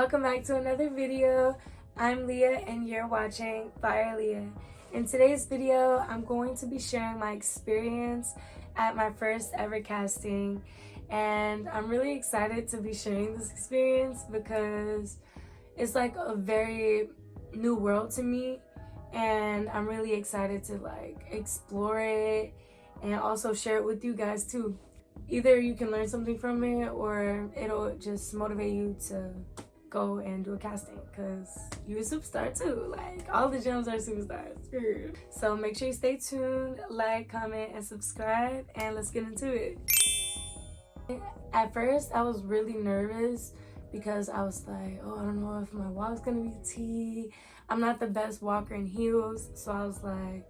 welcome back to another video. I'm Leah and you're watching Fire Leah. In today's video, I'm going to be sharing my experience at my first ever casting, and I'm really excited to be sharing this experience because it's like a very new world to me, and I'm really excited to like explore it and also share it with you guys too. Either you can learn something from it or it'll just motivate you to go and do a casting because you're a superstar too. Like, all the gems are superstars, period. So make sure you stay tuned, like, comment, and subscribe, and let's get into it. At first, I was really nervous because I was like, oh, I don't know if my walk's gonna be T. I'm not the best walker in heels, so I was like,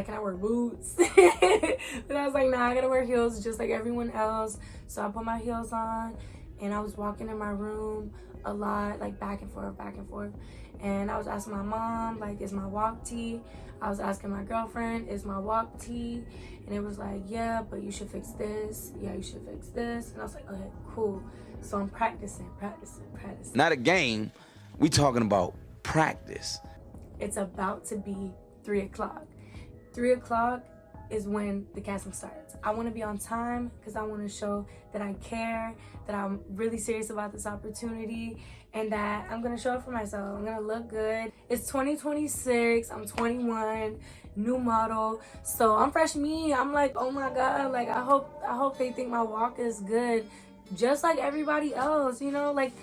can I wear boots? But I was like, nah, I gotta wear heels just like everyone else. So I put my heels on and I was walking in my room a lot, like back and forth. And I was asking my mom, like, is my walk T? I was asking my girlfriend, is my walk T? And it was like, yeah, but you should fix this. Yeah, you should fix this. And I was like, okay, cool. So I'm practicing. Not a game, we talking about practice. It's about to be 3 o'clock. 3 o'clock is when the casting starts. I want to be on time because I want to show that I care, that I'm really serious about this opportunity, and that I'm going to show up for myself. I'm going to look good. It's 2026. I'm 21, new model. So I'm fresh me. I'm like, oh my God, like I hope they think my walk is good, just like everybody else, you know? Like,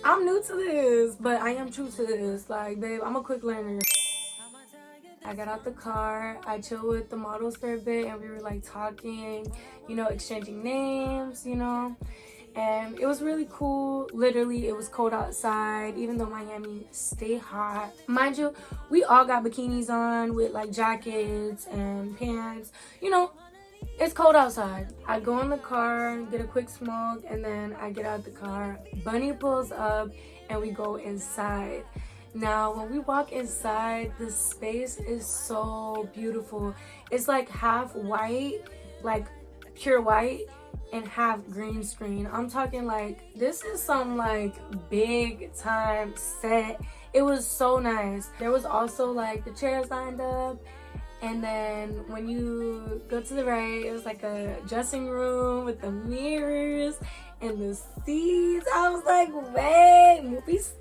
I'm new to this, but I am true to this. Like, babe, I'm a quick learner. I got out the car, I chilled with the models for a bit, and we were like talking, you know, exchanging names, you know, and it was really cool. Literally, it was cold outside, even though Miami stay hot. Mind you, we all got bikinis on with like jackets and pants, you know, it's cold outside. I go in the car, get a quick smoke, and then I get out the car. Bunny pulls up and we go inside. Now, when we walk inside, the space is so beautiful. It's like half white, like pure white, and half green screen. I'm talking like, this is some like big time set. It was so nice. There was also like the chairs lined up. And then when you go to the right, it was like a dressing room with the mirrors and the seats. I was like, wait, movie star.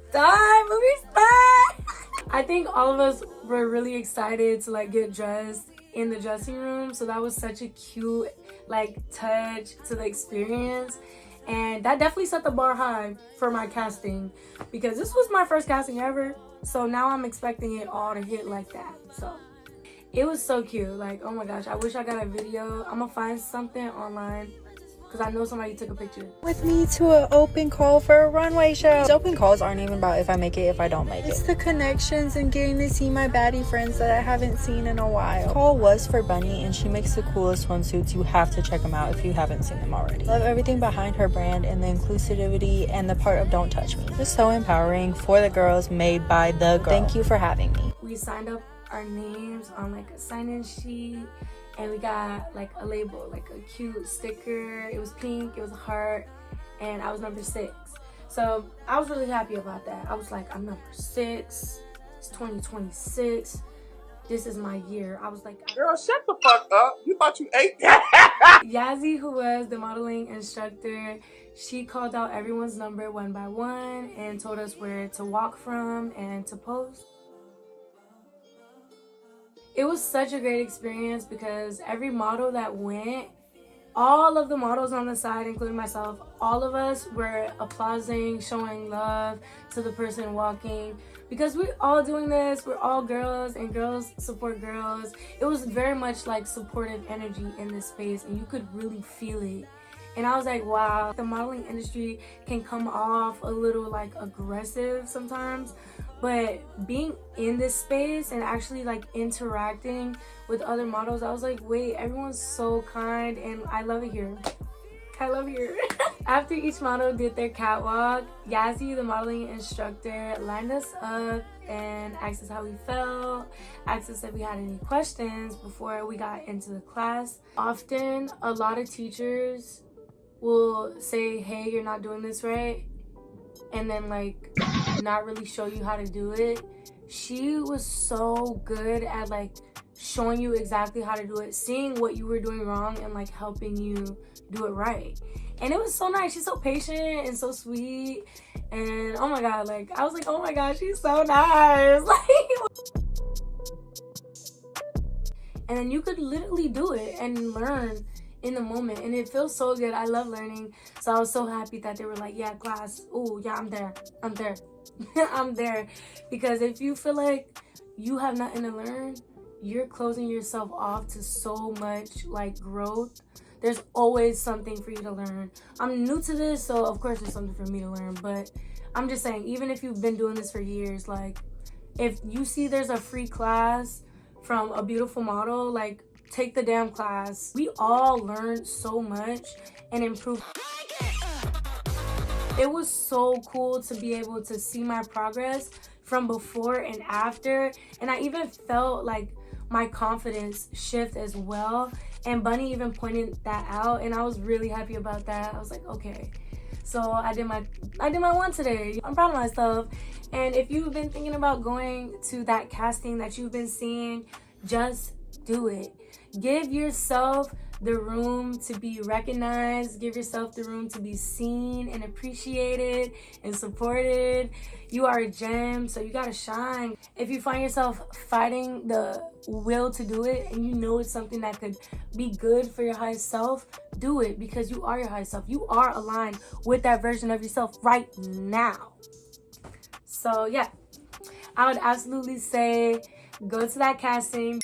I think all of us were really excited to like get dressed in the dressing room. So that was such a cute like touch to the experience. And that definitely set the bar high for my casting because this was my first casting ever. So now I'm expecting it all to hit like that. So it was so cute. Like, oh my gosh, I wish I got a video. I'm gonna find something online because I know somebody took a picture. With me to an open call for a runway show. These open calls aren't even about if I make it, if I don't make it. It's the connections and getting to see my baddie friends that I haven't seen in a while. The call was for Bunny, and she makes the coolest swimsuits. You have to check them out if you haven't seen them already. Love everything behind her brand and the inclusivity and the part of don't touch me. Just so empowering for the girls, made by the girl. Thank you for having me. We signed up our names on like a sign-in sheet, and we got like a label, like a cute sticker. It was pink, it was a heart, and I was number 6. So I was really happy about that. I was like, I'm number 6, it's 2026, this is my year. I was like, girl, shut the fuck up. You thought you ate that? Yazzie, who was the modeling instructor, she called out everyone's number one by one and told us where to walk from and to pose. It was such a great experience because every model that went, all of the models on the side, including myself, all of us were applauding, showing love to the person walking, because we're all doing this. We're all girls, and girls support girls. It was very much like supportive energy in this space, and you could really feel it. And I was like, wow, the modeling industry can come off a little like aggressive sometimes, but being in this space and actually like interacting with other models, I was like, wait, everyone's so kind, and I love it here. I love it here. After each model did their catwalk, Yazzie, the modeling instructor, lined us up and asked us how we felt, asked us if we had any questions before we got into the class. Often, a lot of teachers will say, hey, you're not doing this right. and then like not really show you how to do it. She was so good at like showing you exactly how to do it, seeing what you were doing wrong and like helping you do it right. And it was so nice. She's so patient and so sweet. And oh my God, like I was like, oh my God, she's so nice. And then you could literally do it and learn in the moment, and it feels so good. I love learning. So I was so happy that they were like, yeah, class, oh yeah, I'm there I'm there. Because if you feel like you have nothing to learn, you're closing yourself off to so much like growth. There's always something for you to learn. I'm new to this, so of course there's something for me to learn, but I'm just saying, even if you've been doing this for years, like if you see there's a free class from a beautiful model, like take the damn class. We all learned so much and improved. It was so cool to be able to see my progress from before and after, and I even felt like my confidence shift as well. And Bunny even pointed that out, and I was really happy about that. I was like, okay, so I did my one today. I'm proud of myself. And if you've been thinking about going to that casting that you've been seeing, just do it. Give yourself the room to be recognized. Give yourself the room to be seen and appreciated and supported. You are a gem, so you gotta shine. If you find yourself fighting the will to do it and you know it's something that could be good for your highest self, do it, because you are your highest self. You are aligned with that version of yourself right now. So yeah, I would absolutely say go to that casting.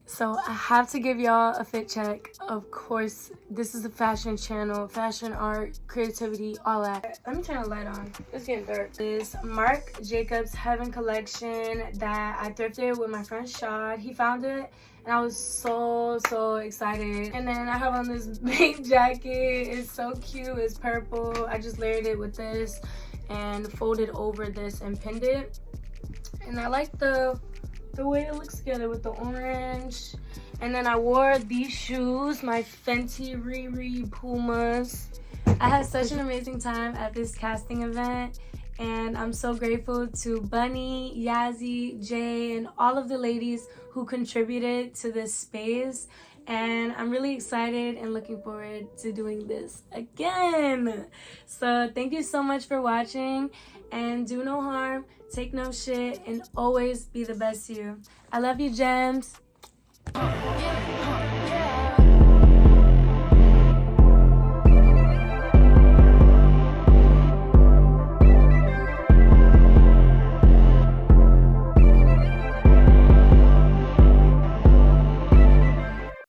So I have to give y'all a fit check. Of course, this is a fashion channel, fashion, art, creativity, all that. Let me turn the light on. It's getting dark. This Marc Jacobs Heaven collection that I thrifted with my friend Shad. He found it and I was so excited. And then I have on this big jacket. It's so cute. It's purple. I just layered it with this and folded over this and pinned it. And I like the way it looks together with the orange. And then I wore these shoes, my Fenty Riri Pumas. I had such an amazing time at this casting event, and I'm so grateful to Bunny, Yazzie, Jay, and all of the ladies who contributed to this space. And I'm really excited and looking forward to doing this again. So thank you so much for watching, and do no harm, take no shit, and always be the best you. I love you, gems.